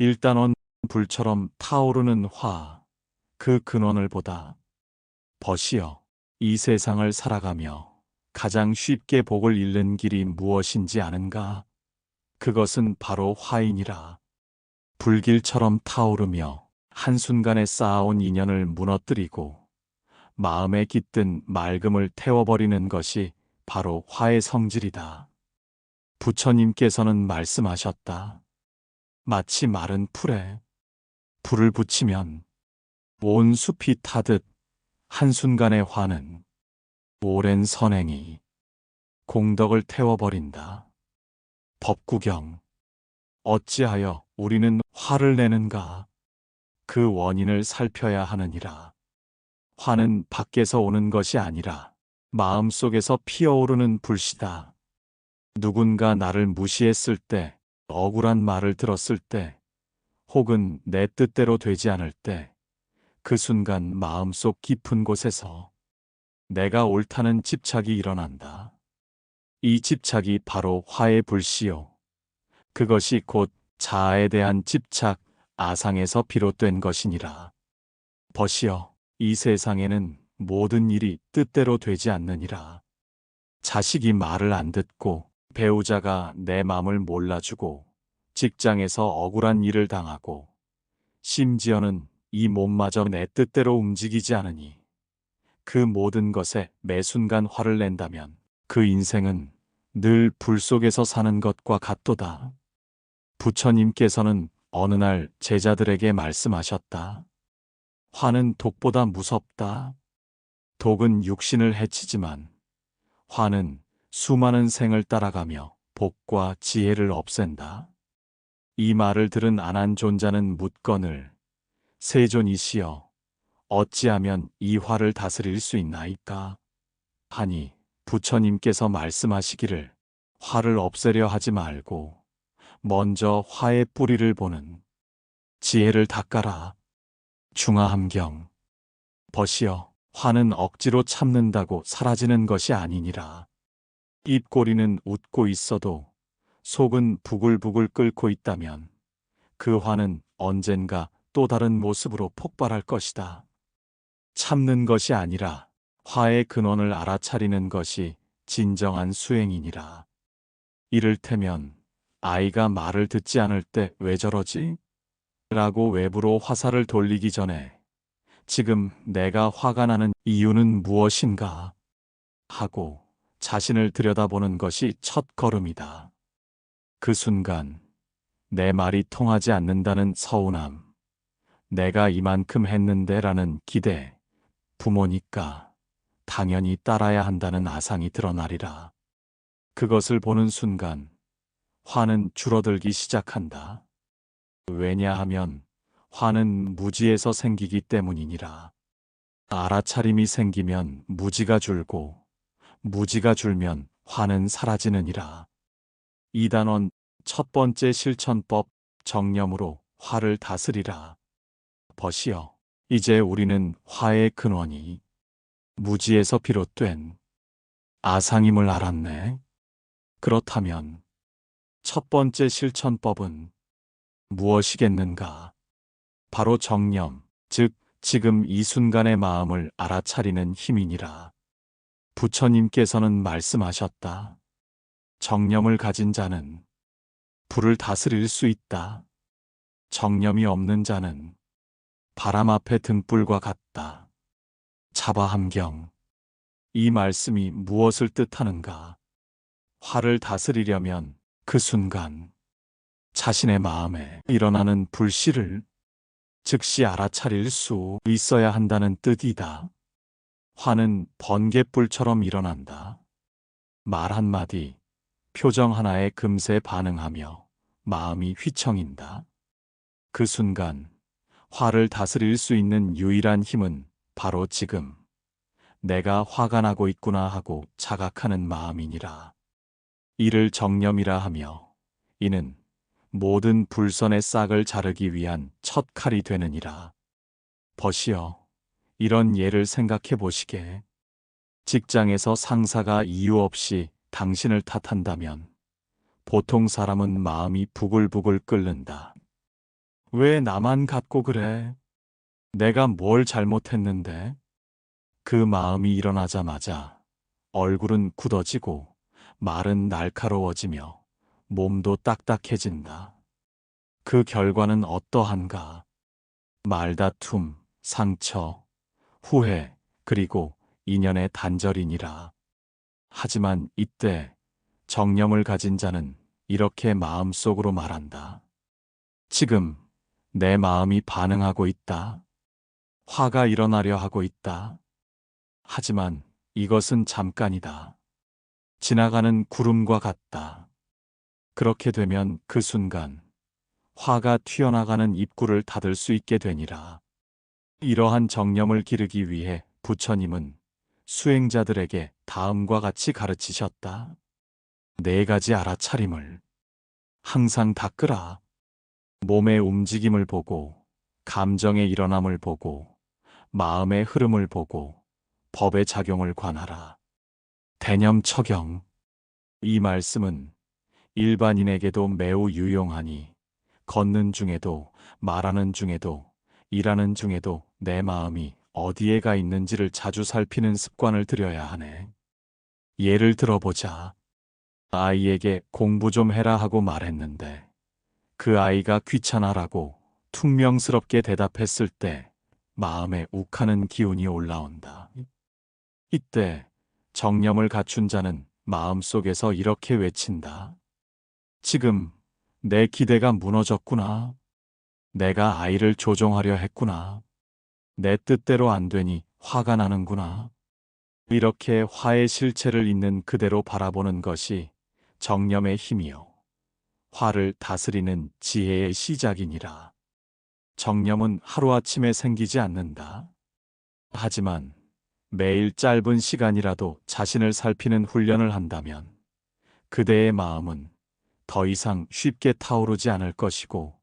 일단원 불처럼 타오르는 화, 그 근원을 보다. 벗이여, 이 세상을 살아가며 가장 쉽게 복을 잃는 길이 무엇인지 아는가? 그것은 바로 화이니라. 불길처럼 타오르며 한순간에 쌓아온 인연을 무너뜨리고 마음에 깃든 맑음을 태워버리는 것이 바로 화의 성질이다. 부처님께서는 말씀하셨다. 마치 마른 풀에 불을 붙이면 온 숲이 타듯 한순간의 화는 오랜 선행이 공덕을 태워버린다. 법구경. 어찌하여 우리는 화를 내는가? 그 원인을 살펴야 하느니라. 화는 밖에서 오는 것이 아니라 마음속에서 피어오르는 불씨다. 누군가 나를 무시했을 때, 억울한 말을 들었을 때, 혹은 내 뜻대로 되지 않을 때, 그 순간 마음속 깊은 곳에서 내가 옳다는 집착이 일어난다. 이 집착이 바로 화의 불씨요. 그것이 곧 자아에 대한 집착, 아상에서 비롯된 것이니라. 벗이여, 이 세상에는 모든 일이 뜻대로 되지 않느니라. 자식이 말을 안 듣고, 배우자가 내 맘을 몰라주고, 직장에서 억울한 일을 당하고, 심지어는 이 몸마저 내 뜻대로 움직이지 않으니, 그 모든 것에 매 순간 화를 낸다면 그 인생은 늘 불 속에서 사는 것과 같도다. 부처님께서는 어느 날 제자들에게 말씀하셨다. 화는 독보다 무섭다. 독은 육신을 해치지만 화는 수많은 생을 따라가며 복과 지혜를 없앤다. 이 말을 들은 안한존자는 묻거늘 세존이시여 어찌하면 이 화를 다스릴 수 있나이까? 하니 부처님께서 말씀하시기를 화를 없애려 하지 말고 먼저 화의 뿌리를 보는 지혜를 닦아라. 중화함경. 벗이여, 화는 억지로 참는다고 사라지는 것이 아니니라. 입꼬리는 웃고 있어도 속은 부글부글 끓고 있다면 그 화는 언젠가 또 다른 모습으로 폭발할 것이다. 참는 것이 아니라 화의 근원을 알아차리는 것이 진정한 수행이니라. 이를테면 아이가 말을 듣지 않을 때 왜 저러지? 라고 외부로 화살을 돌리기 전에 지금 내가 화가 나는 이유는 무엇인가? 하고 자신을 들여다보는 것이 첫 걸음이다. 그 순간 내 말이 통하지 않는다는 서운함, 내가 이만큼 했는데 라는 기대, 부모니까 당연히 따라야 한다는 아상이 드러나리라. 그것을 보는 순간 화는 줄어들기 시작한다. 왜냐하면 화는 무지에서 생기기 때문이니라. 알아차림이 생기면 무지가 줄고 무지가 줄면 화는 사라지느니라. 이단원 첫 번째 실천법 정념으로 화를 다스리라. 벗이여, 이제 우리는 화의 근원이 무지에서 비롯된 아상임을 알았네. 그렇다면 첫 번째 실천법은 무엇이겠는가? 바로 정념, 즉 지금 이 순간의 마음을 알아차리는 힘이니라. 부처님께서는 말씀하셨다. 정념을 가진 자는 불을 다스릴 수 있다. 정념이 없는 자는 바람 앞의 등불과 같다. 자바함경. 이 말씀이 무엇을 뜻하는가? 화를 다스리려면 그 순간 자신의 마음에 일어나는 불씨를 즉시 알아차릴 수 있어야 한다는 뜻이다. 화는 번갯불처럼 일어난다. 말 한마디, 표정 하나에 금세 반응하며 마음이 휘청인다. 그 순간 화를 다스릴 수 있는 유일한 힘은 바로 지금 내가 화가 나고 있구나 하고 자각하는 마음이니라. 이를 정념이라 하며 이는 모든 불선의 싹을 자르기 위한 첫 칼이 되느니라. 벗이여, 이런 예를 생각해 보시게. 직장에서 상사가 이유 없이 당신을 탓한다면 보통 사람은 마음이 부글부글 끓는다. 왜 나만 갖고 그래? 내가 뭘 잘못했는데? 그 마음이 일어나자마자 얼굴은 굳어지고 말은 날카로워지며 몸도 딱딱해진다. 그 결과는 어떠한가? 말다툼, 상처, 후회, 그리고 인연의 단절이니라. 하지만 이때 정념을 가진 자는 이렇게 마음속으로 말한다. 지금 내 마음이 반응하고 있다. 화가 일어나려 하고 있다. 하지만 이것은 잠깐이다. 지나가는 구름과 같다. 그렇게 되면 그 순간 화가 튀어나가는 입구를 닫을 수 있게 되니라. 이러한 정념을 기르기 위해 부처님은 수행자들에게 다음과 같이 가르치셨다. 네 가지 알아차림을 항상 닦으라. 몸의 움직임을 보고, 감정의 일어남을 보고, 마음의 흐름을 보고, 법의 작용을 관하라. 대념 처경. 이 말씀은 일반인에게도 매우 유용하니, 걷는 중에도, 말하는 중에도, 일하는 중에도 내 마음이 어디에 가 있는지를 자주 살피는 습관을 들여야 하네. 예를 들어보자. 아이에게 공부 좀 해라 하고 말했는데, 그 아이가 귀찮아라고 퉁명스럽게 대답했을 때 마음에 욱하는 기운이 올라온다. 이때 정념을 갖춘 자는 마음속에서 이렇게 외친다. 지금 내 기대가 무너졌구나. 내가 아이를 조종하려 했구나. 내 뜻대로 안 되니 화가 나는구나. 이렇게 화의 실체를 있는 그대로 바라보는 것이 정념의 힘이요. 화를 다스리는 지혜의 시작이니라. 정념은 하루아침에 생기지 않는다. 하지만 매일 짧은 시간이라도 자신을 살피는 훈련을 한다면 그대의 마음은 더 이상 쉽게 타오르지 않을 것이고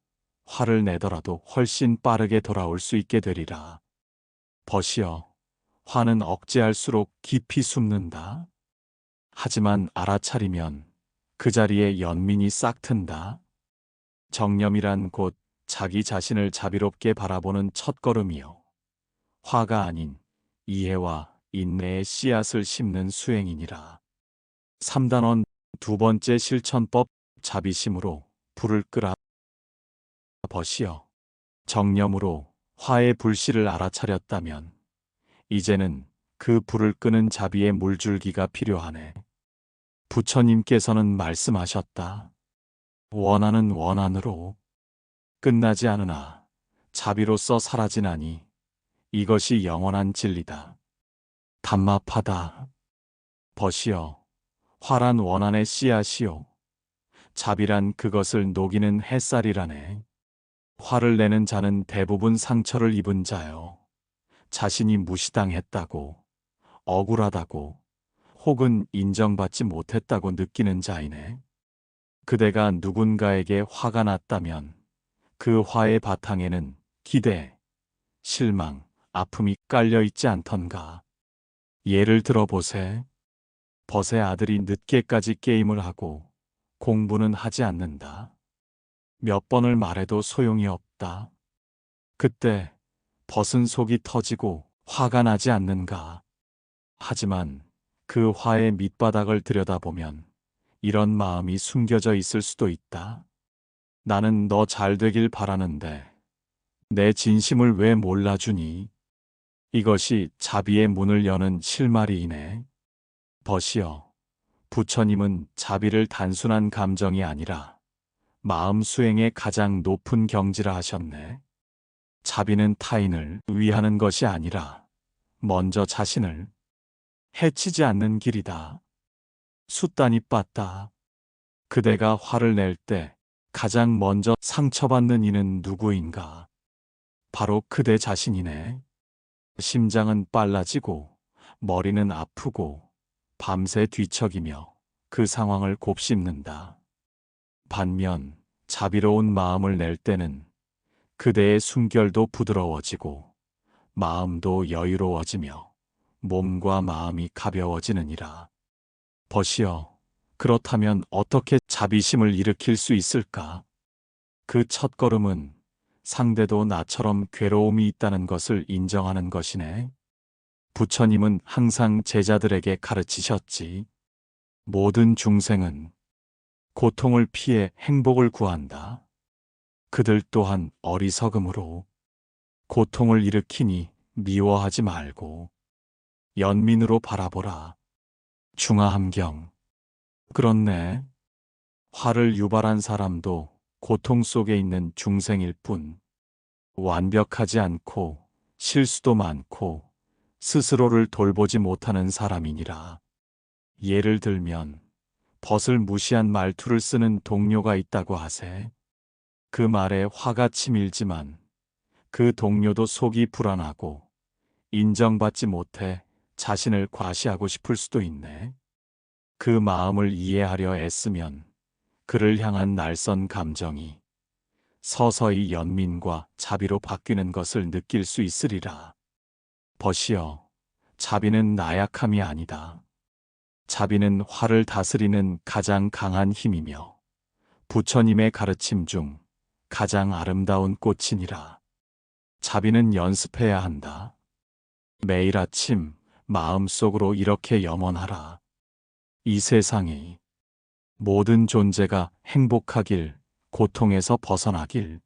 화를 내더라도 훨씬 빠르게 돌아올 수 있게 되리라. 벗이여, 화는 억제할수록 깊이 숨는다. 하지만 알아차리면 그 자리에 연민이 싹 튼다. 정념이란 곧 자기 자신을 자비롭게 바라보는 첫걸음이요. 화가 아닌 이해와 인내의 씨앗을 심는 수행이니라. 3단원 두 번째 실천법 자비심으로 불을 끄라. 벗이여. 정념으로 화의 불씨를 알아차렸다면 이제는 그 불을 끄는 자비의 물줄기가 필요하네. 부처님께서는 말씀하셨다. 원한은 원한으로 끝나지 않으나 자비로서 사라지나니 이것이 영원한 진리다. 담마파다. 벗이여. 화란 원한의 씨앗이요. 자비란 그것을 녹이는 햇살이라네. 화를 내는 자는 대부분 상처를 입은 자요. 자신이 무시당했다고, 억울하다고, 혹은 인정받지 못했다고 느끼는 자이네. 그대가 누군가에게 화가 났다면 그 화의 바탕에는 기대, 실망, 아픔이 깔려 있지 않던가. 예를 들어보세. 벗의 아들이 늦게까지 게임을 하고 공부는 하지 않는다. 몇 번을 말해도 소용이 없다. 그때 벗은 속이 터지고 화가 나지 않는가. 하지만 그 화의 밑바닥을 들여다보면 이런 마음이 숨겨져 있을 수도 있다. 나는 너 잘 되길 바라는데 내 진심을 왜 몰라주니? 이것이 자비의 문을 여는 실마리이네. 벗이여. 부처님은 자비를 단순한 감정이 아니라 마음 수행의 가장 높은 경지라 하셨네. 자비는 타인을 위하는 것이 아니라 먼저 자신을 해치지 않는 길이다. 숫단이 빠따. 그대가 화를 낼 때 가장 먼저 상처받는 이는 누구인가? 바로 그대 자신이네. 심장은 빨라지고 머리는 아프고 밤새 뒤척이며 그 상황을 곱씹는다. 반면 자비로운 마음을 낼 때는 그대의 숨결도 부드러워지고 마음도 여유로워지며 몸과 마음이 가벼워지느니라. 벗이여. 그렇다면 어떻게 자비심을 일으킬 수 있을까? 그 첫걸음은 상대도 나처럼 괴로움이 있다는 것을 인정하는 것이네. 부처님은 항상 제자들에게 가르치셨지. 모든 중생은 고통을 피해 행복을 구한다. 그들 또한 어리석음으로 고통을 일으키니 미워하지 말고 연민으로 바라보라. 중화함경. 그렇네. 화를 유발한 사람도 고통 속에 있는 중생일 뿐, 완벽하지 않고 실수도 많고 스스로를 돌보지 못하는 사람이니라. 예를 들면 벗을 무시한 말투를 쓰는 동료가 있다고 하세. 그 말에 화가 치밀지만 그 동료도 속이 불안하고 인정받지 못해 자신을 과시하고 싶을 수도 있네. 그 마음을 이해하려 애쓰면 그를 향한 날선 감정이 서서히 연민과 자비로 바뀌는 것을 느낄 수 있으리라. 벗이여, 자비는 나약함이 아니다. 자비는 화를 다스리는 가장 강한 힘이며 부처님의 가르침 중 가장 아름다운 꽃이니라. 자비는 연습해야 한다. 매일 아침 마음속으로 이렇게 염원하라. 이 세상이 모든 존재가 행복하길, 고통에서 벗어나길,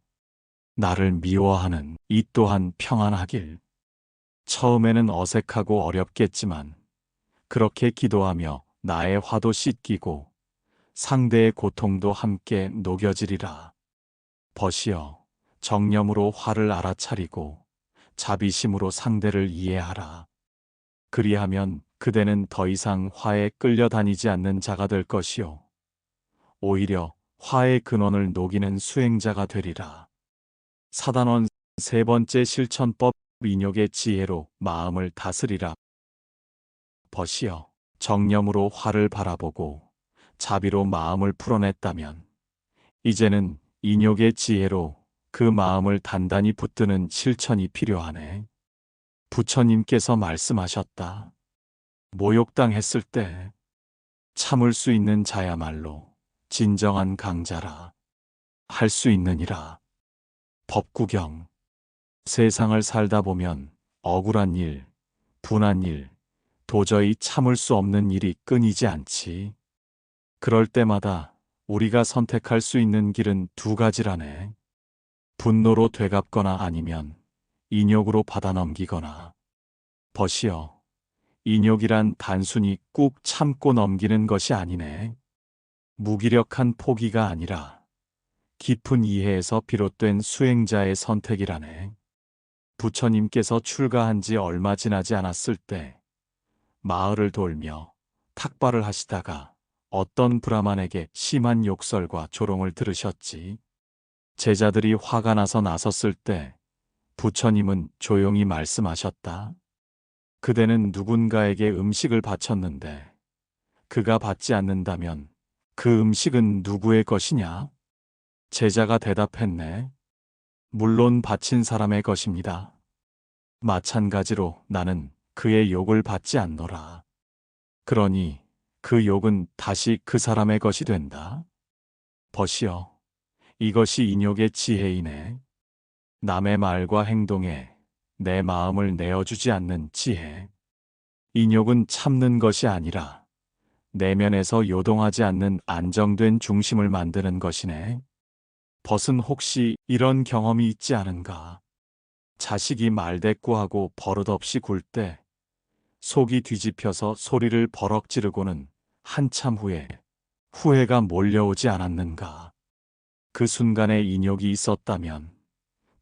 나를 미워하는 이 또한 평안하길. 처음에는 어색하고 어렵겠지만 그렇게 기도하며 나의 화도 씻기고 상대의 고통도 함께 녹여지리라. 벗이여, 정념으로 화를 알아차리고 자비심으로 상대를 이해하라. 그리하면 그대는 더 이상 화에 끌려다니지 않는 자가 될 것이요. 오히려 화의 근원을 녹이는 수행자가 되리라. 사단원 세 번째 실천법. 인욕의 지혜로 마음을 다스리라. 벗이여, 정념으로 화를 바라보고 자비로 마음을 풀어냈다면 이제는 인욕의 지혜로 그 마음을 단단히 붙드는 실천이 필요하네. 부처님께서 말씀하셨다. 모욕당했을 때 참을 수 있는 자야말로 진정한 강자라. 할 수 있느니라. 법구경. 세상을 살다 보면 억울한 일, 분한 일, 도저히 참을 수 없는 일이 끊이지 않지. 그럴 때마다 우리가 선택할 수 있는 길은 두 가지라네. 분노로 되갚거나 아니면 인욕으로 받아넘기거나. 벗이여, 인욕이란 단순히 꾹 참고 넘기는 것이 아니네. 무기력한 포기가 아니라 깊은 이해에서 비롯된 수행자의 선택이라네. 부처님께서 출가한 지 얼마 지나지 않았을 때 마을을 돌며 탁발을 하시다가 어떤 브라만에게 심한 욕설과 조롱을 들으셨지. 제자들이 화가 나서 나섰을 때 부처님은 조용히 말씀하셨다. 그대는 누군가에게 음식을 바쳤는데 그가 받지 않는다면 그 음식은 누구의 것이냐? 제자가 대답했네. 물론 바친 사람의 것입니다. 마찬가지로 나는 그의 욕을 받지 않노라. 그러니 그 욕은 다시 그 사람의 것이 된다. 벗이여, 이것이 인욕의 지혜이네. 남의 말과 행동에 내 마음을 내어주지 않는 지혜. 인욕은 참는 것이 아니라 내면에서 요동하지 않는 안정된 중심을 만드는 것이네. 벗은 혹시 이런 경험이 있지 않은가? 자식이 말대꾸하고 버릇없이 굴 때 속이 뒤집혀서 소리를 버럭 지르고는 한참 후에 후회가 몰려오지 않았는가? 그 순간에 인욕이 있었다면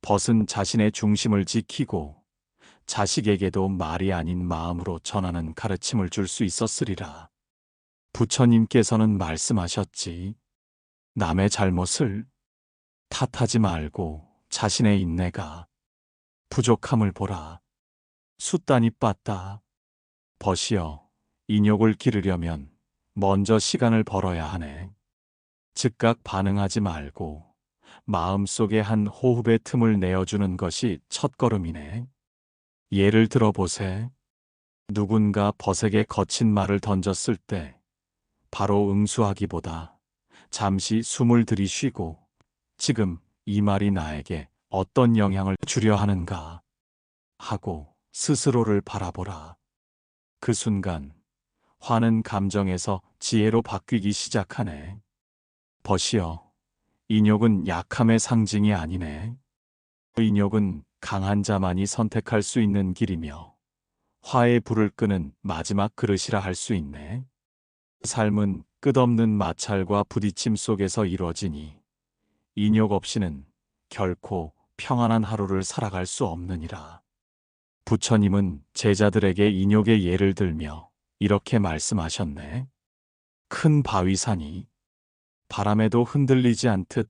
벗은 자신의 중심을 지키고 자식에게도 말이 아닌 마음으로 전하는 가르침을 줄 수 있었으리라. 부처님께서는 말씀하셨지. 남의 잘못을 탓하지 말고 자신의 인내가 부족함을 보라. 숫단이 빠따. 벗이여, 인욕을 기르려면 먼저 시간을 벌어야 하네. 즉각 반응하지 말고 마음속에 한 호흡의 틈을 내어주는 것이 첫걸음이네. 예를 들어보세. 누군가 벗에게 거친 말을 던졌을 때 바로 응수하기보다 잠시 숨을 들이쉬고 지금 이 말이 나에게 어떤 영향을 주려 하는가 하고 스스로를 바라보라. 그 순간 화는 감정에서 지혜로 바뀌기 시작하네. 벗이여, 인욕은 약함의 상징이 아니네. 인욕은 강한 자만이 선택할 수 있는 길이며 화의 불을 끄는 마지막 그릇이라 할 수 있네. 삶은 끝없는 마찰과 부딪힘 속에서 이루어지니 인욕 없이는 결코 평안한 하루를 살아갈 수 없느니라. 부처님은 제자들에게 인욕의 예를 들며 이렇게 말씀하셨네. 큰 바위산이 바람에도 흔들리지 않듯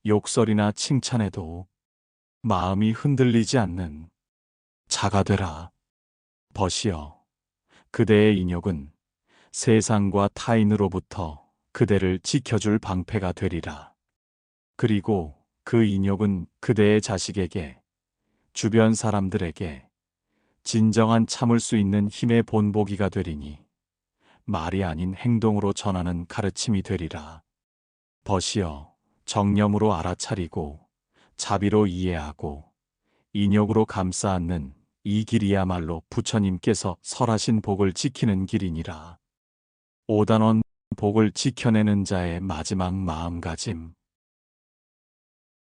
욕설이나 칭찬에도 마음이 흔들리지 않는 자가 되라. 벗이여, 그대의 인욕은 세상과 타인으로부터 그대를 지켜줄 방패가 되리라. 그리고 그 인욕은 그대의 자식에게, 주변 사람들에게 진정한 참을 수 있는 힘의 본보기가 되리니 말이 아닌 행동으로 전하는 가르침이 되리라. 벗이여, 정념으로 알아차리고 자비로 이해하고 인욕으로 감싸 안는 이 길이야말로 부처님께서 설하신 복을 지키는 길이니라. 5단원 복을 지켜내는 자의 마지막 마음가짐.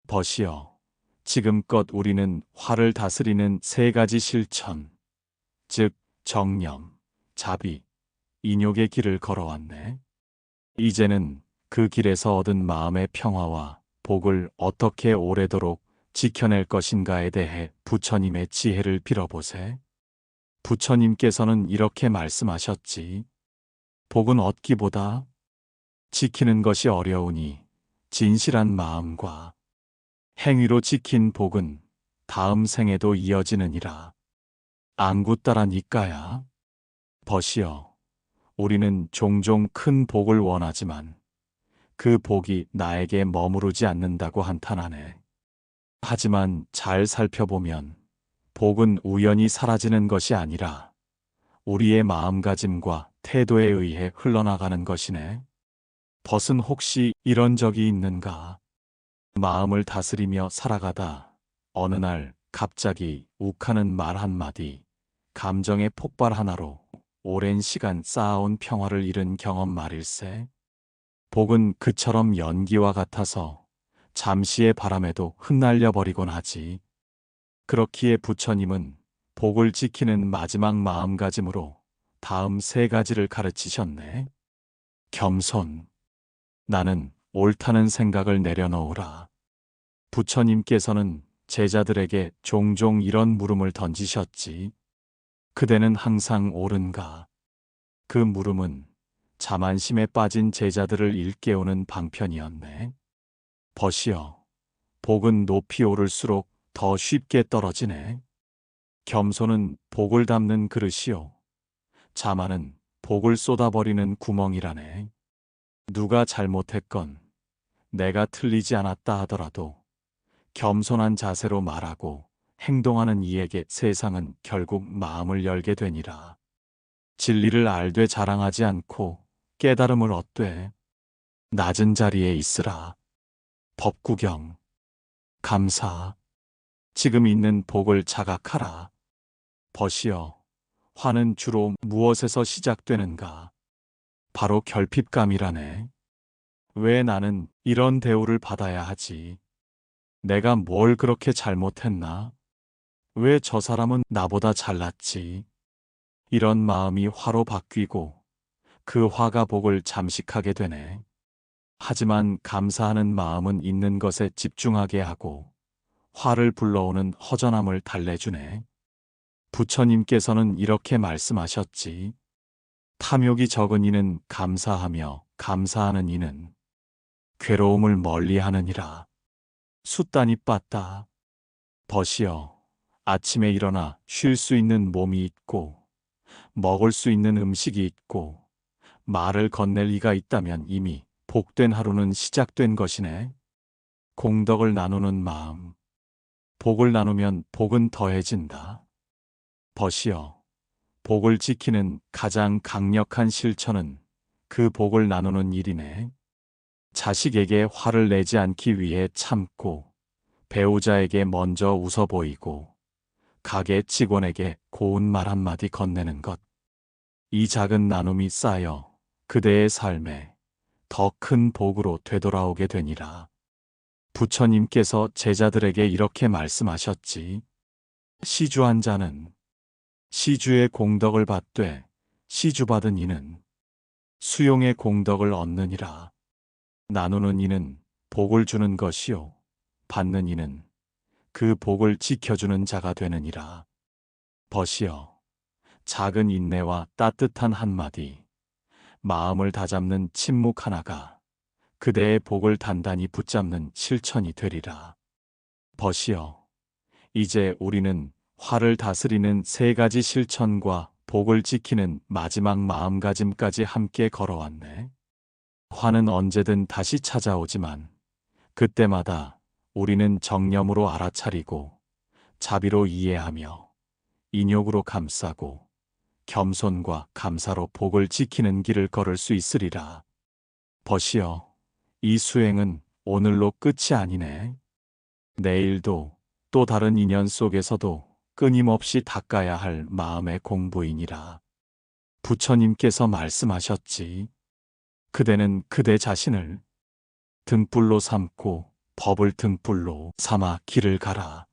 벗이여, 지금껏 우리는 화를 다스리는 세 가지 실천, 즉 정념, 자비, 인욕의 길을 걸어왔네. 이제는 그 길에서 얻은 마음의 평화와 복을 어떻게 오래도록 지켜낼 것인가에 대해 부처님의 지혜를 빌어보세. 부처님께서는 이렇게 말씀하셨지. 복은 얻기보다 지키는 것이 어려우니 진실한 마음과 행위로 지킨 복은 다음 생에도 이어지느니라. 안구따라 니까야. 벗이여, 우리는 종종 큰 복을 원하지만 그 복이 나에게 머무르지 않는다고 한탄하네. 하지만 잘 살펴보면 복은 우연히 사라지는 것이 아니라 우리의 마음가짐과 태도에 의해 흘러나가는 것이네. 벗은 혹시 이런 적이 있는가? 마음을 다스리며 살아가다 어느 날 갑자기 욱하는 말 한마디, 감정의 폭발 하나로 오랜 시간 쌓아온 평화를 잃은 경험 말일세. 복은 그처럼 연기와 같아서 잠시의 바람에도 흩날려 버리곤 하지. 그렇기에 부처님은 복을 지키는 마지막 마음가짐으로 다음 세 가지를 가르치셨네. 겸손. 나는 옳다는 생각을 내려놓으라. 부처님께서는 제자들에게 종종 이런 물음을 던지셨지. 그대는 항상 옳은가? 그 물음은 자만심에 빠진 제자들을 일깨우는 방편이었네. 벗이여, 복은 높이 오를수록 더 쉽게 떨어지네. 겸손은 복을 담는 그릇이요, 자만은 복을 쏟아버리는 구멍이라네. 누가 잘못했건 내가 틀리지 않았다 하더라도 겸손한 자세로 말하고 행동하는 이에게 세상은 결국 마음을 열게 되니라. 진리를 알되 자랑하지 않고 깨달음을 얻되 낮은 자리에 있으라. 법구경. 감사. 지금 있는 복을 자각하라. 벗이여, 화는 주로 무엇에서 시작되는가? 바로 결핍감이라네. 왜 나는 이런 대우를 받아야 하지? 내가 뭘 그렇게 잘못했나? 왜 저 사람은 나보다 잘났지? 이런 마음이 화로 바뀌고 그 화가 복을 잠식하게 되네. 하지만 감사하는 마음은 있는 것에 집중하게 하고 화를 불러오는 허전함을 달래주네. 부처님께서는 이렇게 말씀하셨지. 탐욕이 적은 이는 감사하며 감사하는 이는 괴로움을 멀리하느니라. 숫단이 빠따. 벗이여, 아침에 일어나 쉴 수 있는 몸이 있고 먹을 수 있는 음식이 있고 말을 건넬 이가 있다면 이미 복된 하루는 시작된 것이네. 공덕을 나누는 마음. 복을 나누면 복은 더해진다. 벗이여, 복을 지키는 가장 강력한 실천은 그 복을 나누는 일이네. 자식에게 화를 내지 않기 위해 참고 배우자에게 먼저 웃어 보이고 가게 직원에게 고운 말 한마디 건네는 것. 이 작은 나눔이 쌓여 그대의 삶에 더 큰 복으로 되돌아오게 되니라. 부처님께서 제자들에게 이렇게 말씀하셨지. 시주한 자는 시주의 공덕을 받되 시주받은 이는 수용의 공덕을 얻느니라. 나누는 이는 복을 주는 것이요 받는 이는 그 복을 지켜주는 자가 되느니라. 벗이여, 작은 인내와 따뜻한 한마디, 마음을 다잡는 침묵 하나가 그대의 복을 단단히 붙잡는 실천이 되리라. 벗이여, 이제 우리는 화를 다스리는 3가지 실천과 복을 지키는 마지막 마음가짐까지 함께 걸어왔네. 화는 언제든 다시 찾아오지만 그때마다 우리는 정념으로 알아차리고 자비로 이해하며 인욕으로 감싸고 겸손과 감사로 복을 지키는 길을 걸을 수 있으리라. 벗이여, 이 수행은 오늘로 끝이 아니네. 내일도 또 다른 인연 속에서도 끊임없이 닦아야 할 마음의 공부이니라. 부처님께서 말씀하셨지. 그대는 그대 자신을 등불로 삼고 법을 등불로 삼아 길을 가라.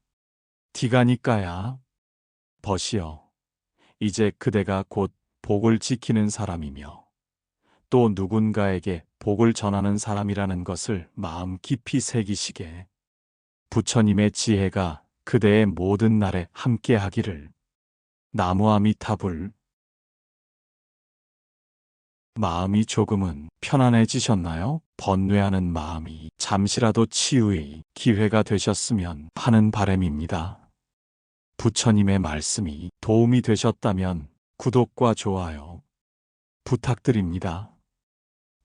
디가니까야. 벗이여, 이제 그대가 곧 복을 지키는 사람이며 또 누군가에게 복을 전하는 사람이라는 것을 마음 깊이 새기시게. 부처님의 지혜가 그대의 모든 날에 함께하기를. 나무아미타불. 마음이 조금은 편안해지셨나요? 번뇌하는 마음이 잠시라도 치유의 기회가 되셨으면 하는 바람입니다. 부처님의 말씀이 도움이 되셨다면 구독과 좋아요 부탁드립니다.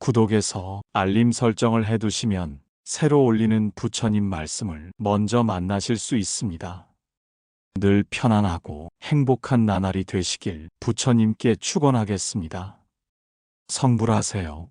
구독에서 알림 설정을 해두시면 새로 올리는 부처님 말씀을 먼저 만나실 수 있습니다. 늘 편안하고 행복한 나날이 되시길 부처님께 축원하겠습니다. 성불하세요.